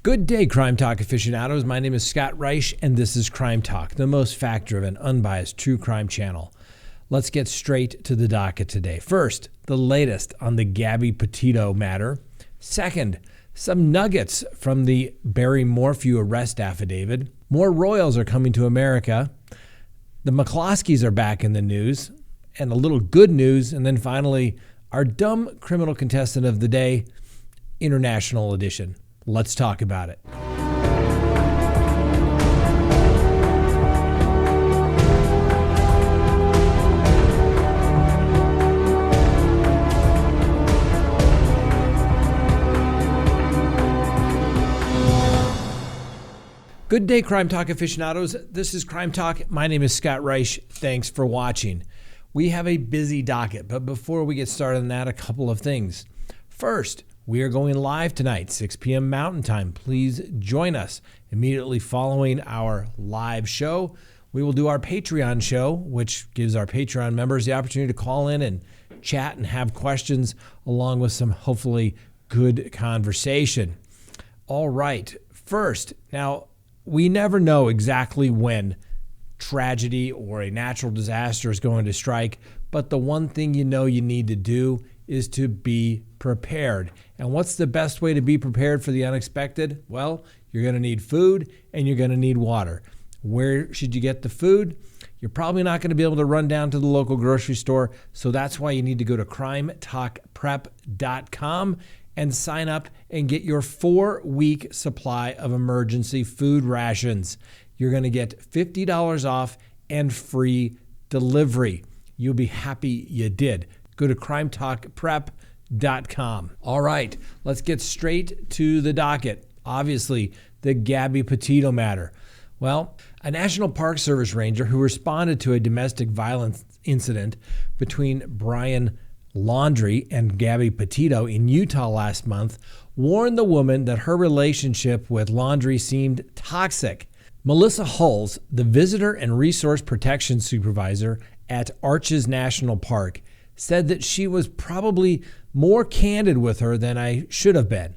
Good day, Crime Talk aficionados. My name is Scott Reich, and this is Crime Talk, the most fact-driven, unbiased, true crime channel. Let's get straight to the docket today. First, the latest on the Gabby Petito matter. Second, some nuggets from the Barry Morphew arrest affidavit. More royals are coming to America. The McCloskeys are back in the news, and a little good news. And then finally, our dumb criminal contestant of the day, International Edition. Let's talk about it. Good day, Crime Talk aficionados. This is Crime Talk. My name is Scott Reich. Thanks for watching. We have a busy docket, but before we get started on that, a couple of things. First, we are going live tonight, 6 p.m. Mountain Time. Please join us immediately following our live show. We will do our Patreon show, which gives our Patreon members the opportunity to call in and chat and have questions, along with some hopefully good conversation. All right. First, now, we never know exactly when tragedy or a natural disaster is going to strike, but the one thing you know you need to do is to be prepared. And what's the best way to be prepared for the unexpected? Well, you're going to need food and you're going to need water. Where should you get the food? You're probably not going to be able to run down to the local grocery store, so that's why you need to go to CrimeTalkPrep.com and sign up and get your 4-week supply of emergency food rations. You're going to get $50 off and free delivery. You'll be happy you did. Go to CrimeTalkPrep.com. All right, let's get straight to the docket. Obviously, the Gabby Petito matter. Well, a National Park Service ranger who responded to a domestic violence incident between Brian Laundrie and Gabby Petito in Utah last month warned the woman that her relationship with Laundrie seemed toxic. Melissa Hulls, the Visitor and Resource Protection Supervisor at Arches National Park, said that she was probably more candid with her than I should have been.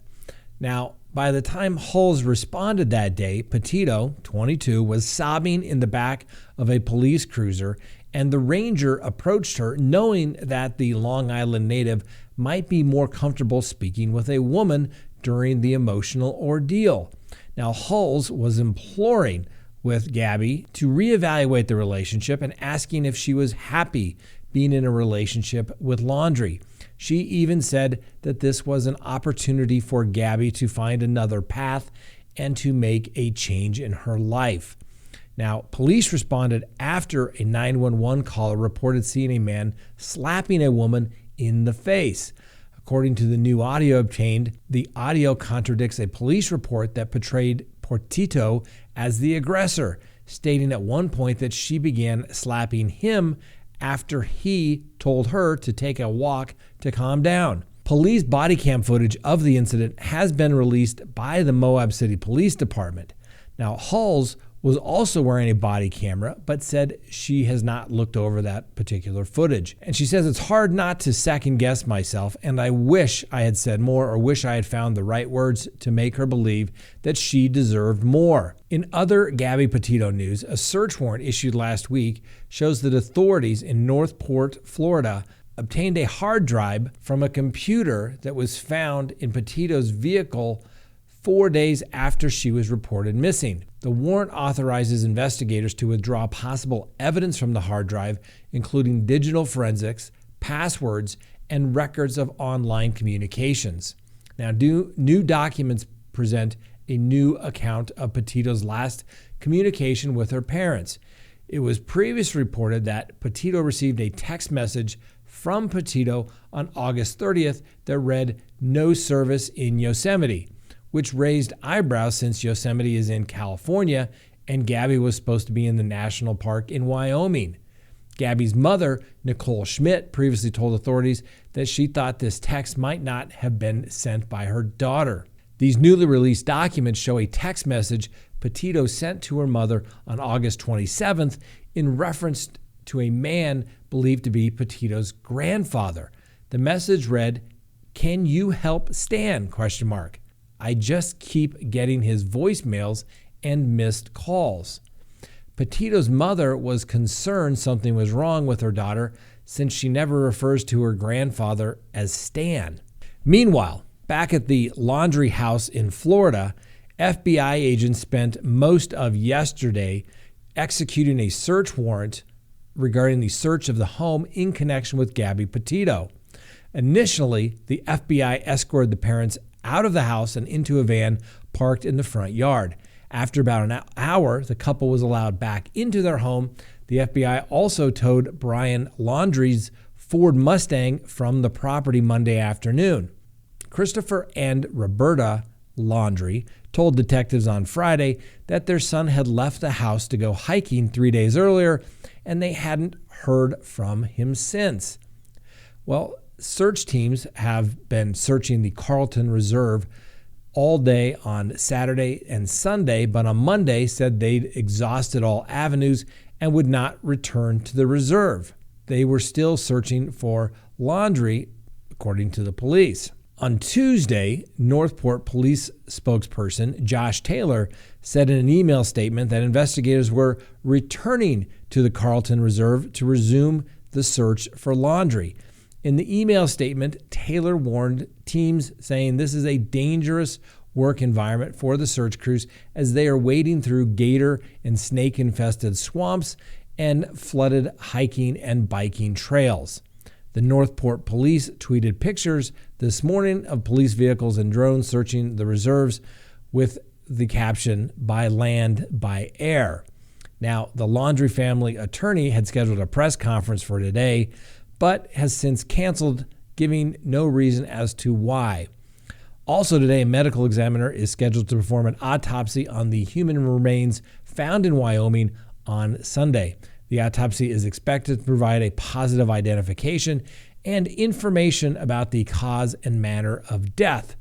Now, by the time Hulls responded that day, Petito, 22, was sobbing in the back of a police cruiser, and the ranger approached her knowing that the Long Island native might be more comfortable speaking with a woman during the emotional ordeal. Now, Hulls was imploring with Gabby to reevaluate the relationship and asking if she was happy being in a relationship with Laundrie. She even said that this was an opportunity for Gabby to find another path and to make a change in her life. Now, police responded after a 911 caller reported seeing a man slapping a woman in the face. According to the new audio obtained, the audio contradicts a police report that portrayed Petito as the aggressor, stating at one point that she began slapping him after he told her to take a walk to calm down. Police body cam footage of the incident has been released by the Moab City Police Department. Now, Hulls was also wearing a body camera, but said she has not looked over that particular footage. And she says, it's hard not to second guess myself, and I wish I had said more or wish I had found the right words to make her believe that she deserved more. In other Gabby Petito news, a search warrant issued last week shows that authorities in Northport, Florida, obtained a hard drive from a computer that was found in Petito's vehicle 4 days after she was reported missing. The warrant authorizes investigators to withdraw possible evidence from the hard drive, including digital forensics, passwords, and records of online communications. Now, new documents present a new account of Petito's last communication with her parents. It was previously reported that Petito received a text message from Petito on August 30th that read, "No service in Yosemite," which raised eyebrows since Yosemite is in California and Gabby was supposed to be in the national park in Wyoming. Gabby's mother, Nicole Schmidt, previously told authorities that she thought this text might not have been sent by her daughter. These newly released documents show a text message Petito sent to her mother on August 27th in reference to a man believed to be Petito's grandfather. The message read, "Can you help Stan?" I just keep getting his voicemails and missed calls. Petito's mother was concerned something was wrong with her daughter since she never refers to her grandfather as Stan. Meanwhile, back at the Laundrie house in Florida, FBI agents spent most of yesterday executing a search warrant regarding the search of the home in connection with Gabby Petito. Initially, the FBI escorted the parents out of the house and into a van parked in the front yard. After about an hour, the couple was allowed back into their home. The FBI also towed Brian Laundrie's Ford Mustang from the property Monday afternoon. Christopher and Roberta Laundrie told detectives on Friday that their son had left the house to go hiking 3 days earlier, and they hadn't heard from him since. Well, search teams have been searching the Carlton Reserve all day on Saturday and Sunday, but on Monday said they'd exhausted all avenues and would not return to the reserve. They were still searching for Laundrie, according to the police. On Tuesday, Northport police spokesperson Josh Taylor said in an email statement that investigators were returning to the Carlton Reserve to resume the search for Laundrie. In the email statement, Taylor warned teams, saying this is a dangerous work environment for the search crews as they are wading through gator and snake-infested swamps and flooded hiking and biking trails. The Northport police tweeted pictures this morning of police vehicles and drones searching the reserves with the caption, "By land, by air." Now, the Laundrie family attorney had scheduled a press conference for today, but has since canceled, giving no reason as to why. Also today, a medical examiner is scheduled to perform an autopsy on the human remains found in Wyoming on Sunday. The autopsy is expected to provide a positive identification and information about the cause and manner of death.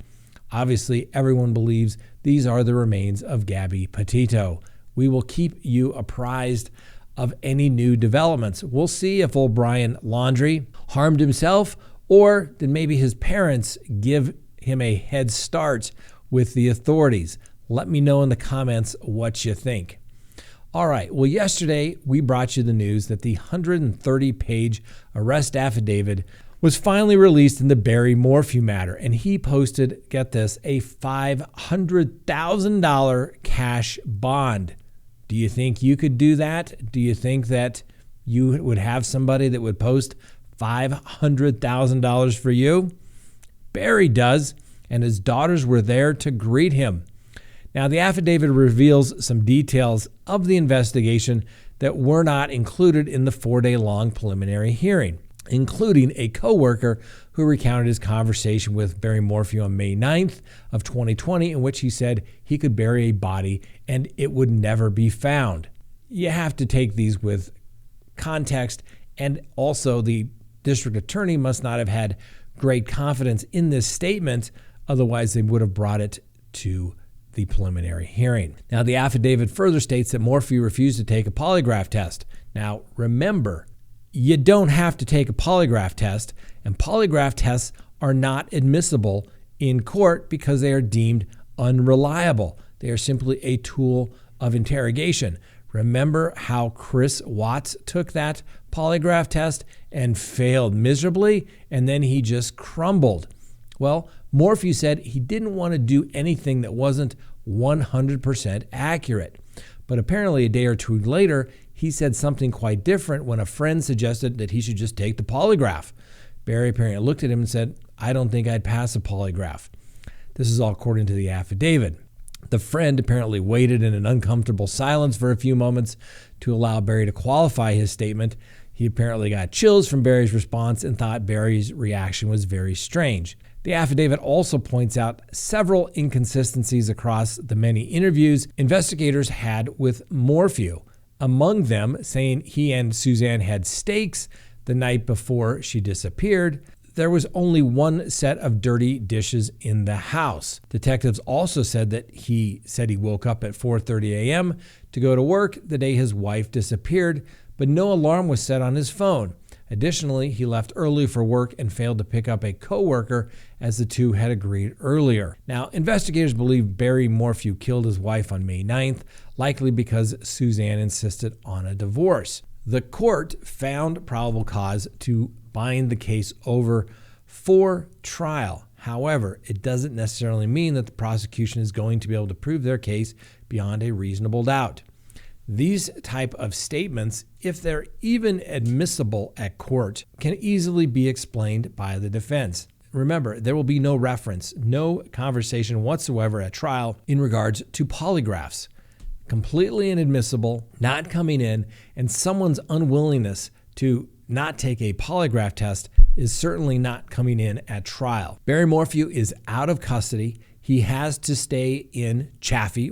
Obviously, everyone believes these are the remains of Gabby Petito. We will keep you apprised of any new developments. We'll see if old Brian Laundrie harmed himself, or did maybe his parents give him a head start with the authorities. Let me know in the comments what you think. All right, well, yesterday we brought you the news that the 130-page arrest affidavit was finally released in the Barry Morphew matter, and he posted, get this, a $500,000 cash bond. Do you think you could do that? Do you think that you would have somebody that would post $500,000 for you? Barry does, and his daughters were there to greet him. Now, the affidavit reveals some details of the investigation that were not included in the 4-day-long preliminary hearing, including a coworker who recounted his conversation with Barry Morphew on May 9th of 2020, in which he said he could bury a body and it would never be found. You have to take these with context, and also the district attorney must not have had great confidence in this statement, otherwise they would have brought it to the preliminary hearing. Now, the affidavit further states that Morphew refused to take a polygraph test. Now, remember, you don't have to take a polygraph test, and polygraph tests are not admissible in court because they are deemed unreliable. They are simply a tool of interrogation. Remember how Chris Watts took that polygraph test and failed miserably, and then he just crumbled. Well, Morphew said he didn't want to do anything that wasn't 100% accurate. But apparently a day or two later, he said something quite different when a friend suggested that he should just take the polygraph. Barry apparently looked at him and said, "I don't think I'd pass a polygraph." This is all according to the affidavit. The friend apparently waited in an uncomfortable silence for a few moments to allow Barry to qualify his statement. He apparently got chills from Barry's response and thought Barry's reaction was very strange. The affidavit also points out several inconsistencies across the many interviews investigators had with Morphew, among them saying he and Suzanne had steaks the night before she disappeared. There was only one set of dirty dishes in the house. Detectives also said that he woke up at 4:30 a.m. to go to work the day his wife disappeared, but no alarm was set on his phone. Additionally, he left early for work and failed to pick up a coworker as the two had agreed earlier. Now, investigators believe Barry Morphew killed his wife on May 9th, likely because Suzanne insisted on a divorce. The court found probable cause to bind the case over for trial. However, it doesn't necessarily mean that the prosecution is going to be able to prove their case beyond a reasonable doubt. These type of statements, if they're even admissible at court, can easily be explained by the defense. Remember, there will be no reference, no conversation whatsoever at trial in regards to polygraphs. Completely inadmissible, not coming in, and someone's unwillingness to not take a polygraph test is certainly not coming in at trial. Barry Morphew is out of custody. He has to stay in Chaffee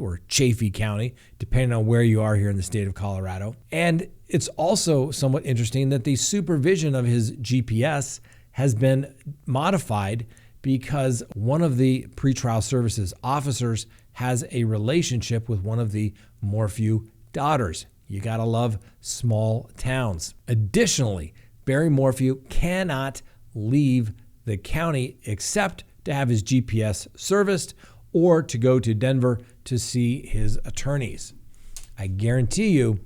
County, depending on where you are here in the state of Colorado. And it's also somewhat interesting that the supervision of his GPS has been modified because one of the pretrial services officers has a relationship with one of the Morphew daughters. You gotta love small towns. Additionally, Barry Morphew cannot leave the county except to have his GPS serviced or to go to Denver to see his attorneys. I guarantee you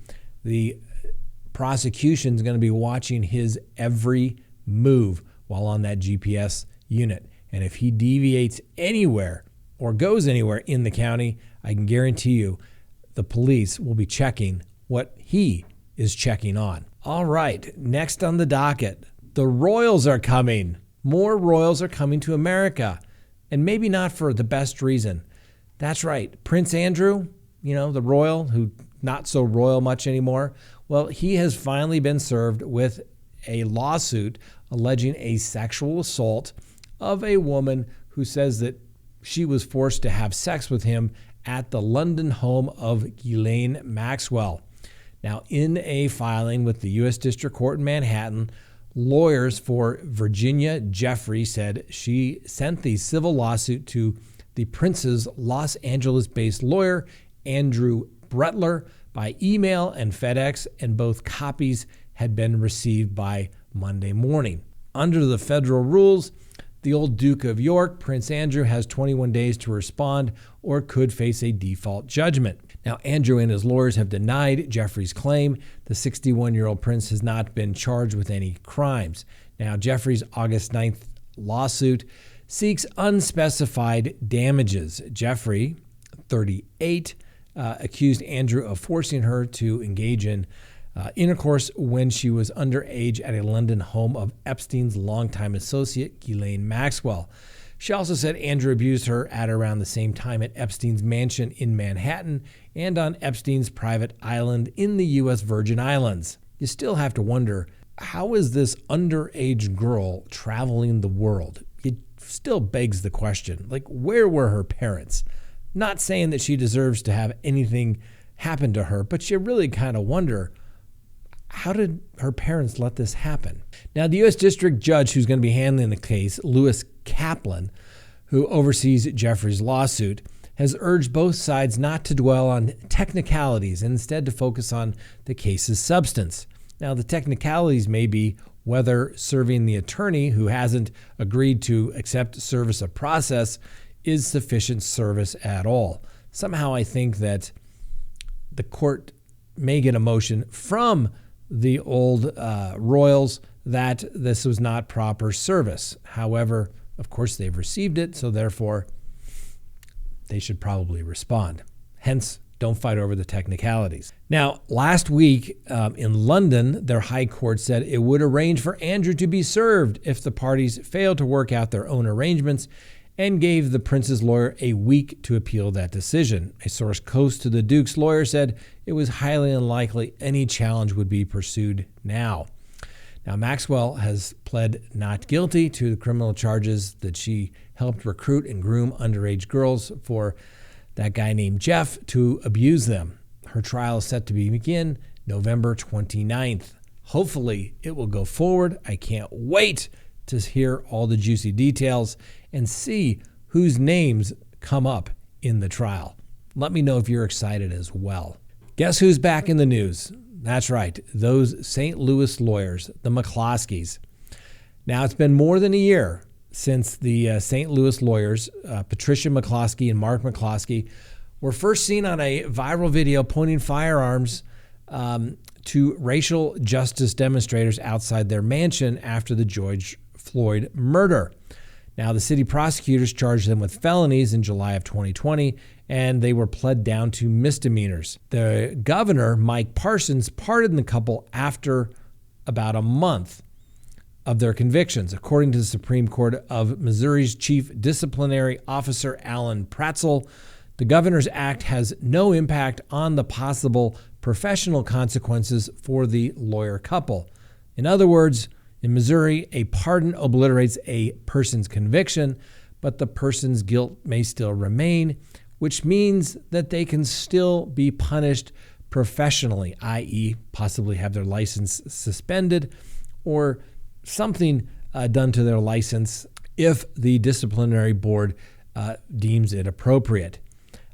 the prosecution is going to be watching his every move while on that GPS unit. And if he deviates anywhere or goes anywhere in the county, I can guarantee you the police will be checking what he is checking on. All right, next on the docket, the royals are coming. More royals are coming to America, and maybe not for the best reason. That's right. Prince Andrew, the royal who not so royal much anymore. Well, he has finally been served with a lawsuit alleging a sexual assault of a woman who says that she was forced to have sex with him at the London home of Ghislaine Maxwell. Now, in a filing with the U.S. District Court in Manhattan, lawyers for Virginia Jeffrey said she sent the civil lawsuit to the prince's Los Angeles-based lawyer, Andrew Bretler, by email and FedEx, and both copies had been received by Monday morning. Under the federal rules, the old Duke of York, Prince Andrew, has 21 days to respond or could face a default judgment. Now, Andrew and his lawyers have denied Jeffrey's claim. The 61-year-old prince has not been charged with any crimes. Now, Jeffrey's August 9th lawsuit seeks unspecified damages. Jeffrey, 38, accused Andrew of forcing her to engage in intercourse when she was underage at a London home of Epstein's longtime associate, Ghislaine Maxwell. She also said Andrew abused her at around the same time at Epstein's mansion in Manhattan and on Epstein's private island in the U.S. Virgin Islands. You still have to wonder, how is this underage girl traveling the world? It still begs the question, where were her parents? Not saying that she deserves to have anything happen to her, but you really kind of wonder, how did her parents let this happen? Now, the U.S. District Judge who's going to be handling the case, Lewis Kaplan, who oversees Jeffrey's lawsuit, has urged both sides not to dwell on technicalities and instead to focus on the case's substance. Now, the technicalities may be whether serving the attorney who hasn't agreed to accept service of process is sufficient service at all. Somehow I think that the court may get a motion from the old royals that this was not proper service. However, of course, they've received it, so therefore they should probably respond. Hence, don't fight over the technicalities. Now, last week in London, their high court said it would arrange for Andrew to be served if the parties failed to work out their own arrangements and gave the prince's lawyer a week to appeal that decision. A source close to the Duke's lawyer said it was highly unlikely any challenge would be pursued now. Now, Maxwell has pled not guilty to the criminal charges that she helped recruit and groom underage girls for that guy named Jeff to abuse them. Her trial is set to begin November 29th. Hopefully, it will go forward. I can't wait to hear all the juicy details and see whose names come up in the trial. Let me know if you're excited as well. Guess who's back in the news? That's right, those St. Louis lawyers, the McCloskeys. Now, it's been more than a year since the St. Louis lawyers, Patricia McCloskey and Mark McCloskey, were first seen on a viral video pointing firearms to racial justice demonstrators outside their mansion after the George Floyd murder. Now, the city prosecutors charged them with felonies in July of 2020, and they were pled down to misdemeanors. The governor, Mike Parsons, pardoned the couple after about a month of their convictions. According to the Supreme Court of Missouri's Chief Disciplinary Officer Alan Pratzel, the governor's act has no impact on the possible professional consequences for the lawyer couple. In other words, in Missouri, a pardon obliterates a person's conviction, but the person's guilt may still remain, which means that they can still be punished professionally, i.e., possibly have their license suspended or something done to their license if the disciplinary board deems it appropriate.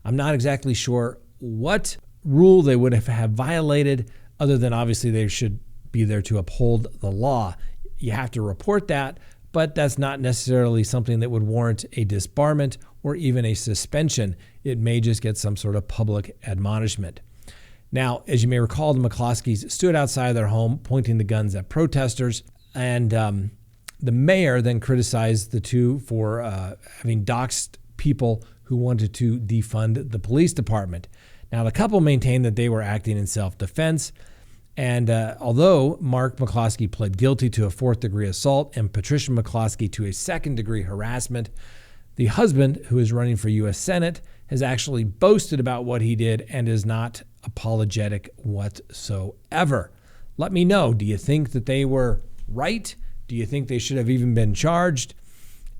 I'm not exactly sure what rule they would have violated, other than obviously they should be there to uphold the law. You have to report that, but that's not necessarily something that would warrant a disbarment or even a suspension. It may just get some sort of public admonishment. Now, as you may recall, the McCloskeys stood outside their home pointing the guns at protesters, and the mayor then criticized the two for having doxed people who wanted to defund the police department. Now, the couple maintained that they were acting in self-defense, and although Mark McCloskey pled guilty to a fourth-degree assault and Patricia McCloskey to a second-degree harassment, the husband, who is running for U.S. Senate, has actually boasted about what he did and is not apologetic whatsoever. Let me know, do you think that they were right? Do you think they should have even been charged?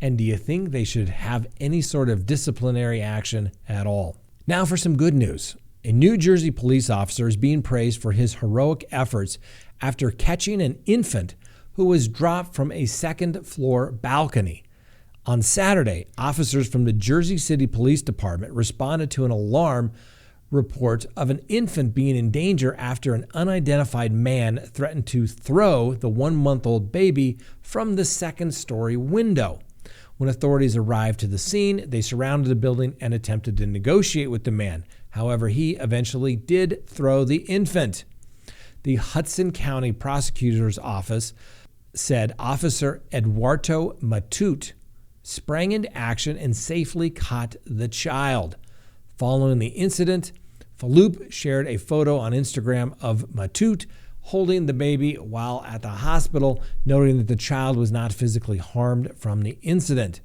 And do you think they should have any sort of disciplinary action at all? Now for some good news. A New Jersey police officer is being praised for his heroic efforts after catching an infant who was dropped from a second-floor balcony. On Saturday, officers from the Jersey City Police Department responded to an alarm report of an infant being in danger after an unidentified man threatened to throw the 1-month-old baby from the second-story window. When authorities arrived to the scene, they surrounded the building and attempted to negotiate with the man. However, he eventually did throw the infant. The Hudson County Prosecutor's Office said Officer Eduardo Matute sprang into action and safely caught the child. Following the incident, Faloup shared a photo on Instagram of Matute holding the baby while at the hospital, noting that the child was not physically harmed from the incident.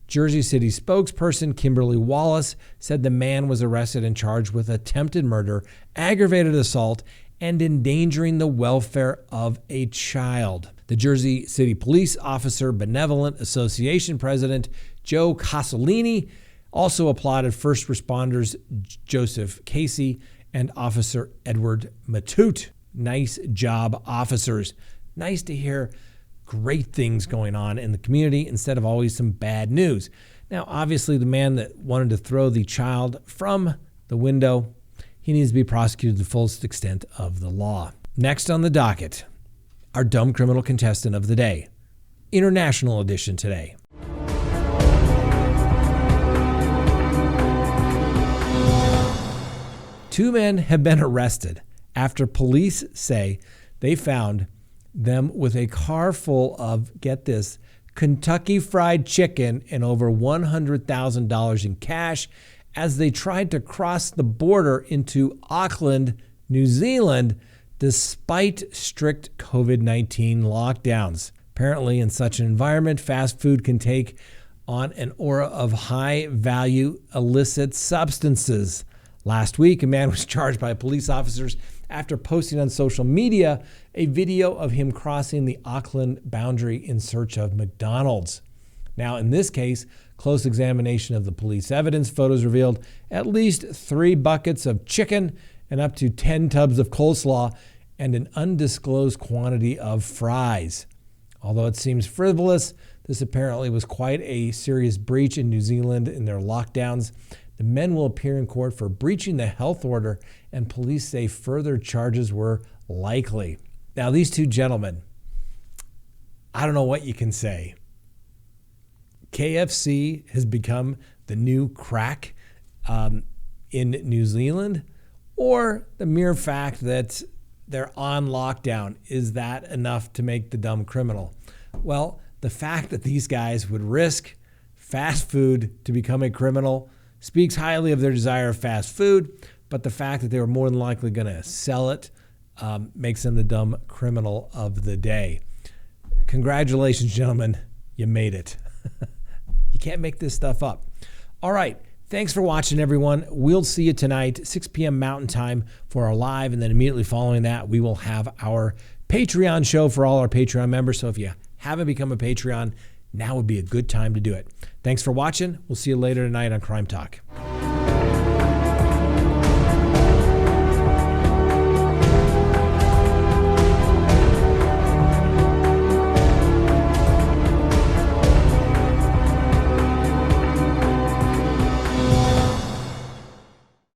Jersey City spokesperson Kimberly Wallace said the man was arrested and charged with attempted murder, aggravated assault, and endangering the welfare of a child. The Jersey City Police Officer Benevolent Association President Joe Casolini also applauded first responders Joseph Casey and Officer Edward Matute. Nice job, officers. Nice to hear great things going on in the community instead of always some bad news. Now, obviously, the man that wanted to throw the child from the window, he needs to be prosecuted to the fullest extent of the law. Next on the docket, our dumb criminal contestant of the day. International edition today. Two men have been arrested after police say they found them with a car full of, get this, Kentucky Fried Chicken and over $100,000 in cash as they tried to cross the border into Auckland, New Zealand, despite strict COVID-19 lockdowns. Apparently, in such an environment, fast food can take on an aura of high-value illicit substances. Last week, a man was charged by police officers after posting on social media a video of him crossing the Auckland boundary in search of McDonald's. Now, in this case, close examination of the police evidence photos revealed at least 3 buckets of chicken and up to 10 tubs of coleslaw and an undisclosed quantity of fries. Although it seems frivolous, this apparently was quite a serious breach in New Zealand in their lockdowns. The men will appear in court for breaching the health order, and police say further charges were likely. Now, these two gentlemen, I don't know what you can say. KFC has become the new crack in New Zealand, or the mere fact that they're on lockdown, is that enough to make the dumb criminal? Well, the fact that these guys would risk fast food to become a criminal speaks highly of their desire of fast food, but the fact that they were more than likely going to sell it makes them the dumb criminal of the day. Congratulations, gentlemen. You made it. You can't make this stuff up. All right. Thanks for watching, everyone. We'll see you tonight, 6 p.m. Mountain Time for our live, and then immediately following that, we will have our Patreon show for all our Patreon members. So if you haven't become a Patreon, now would be a good time to do it. Thanks for watching. We'll see you later tonight on Crime Talk.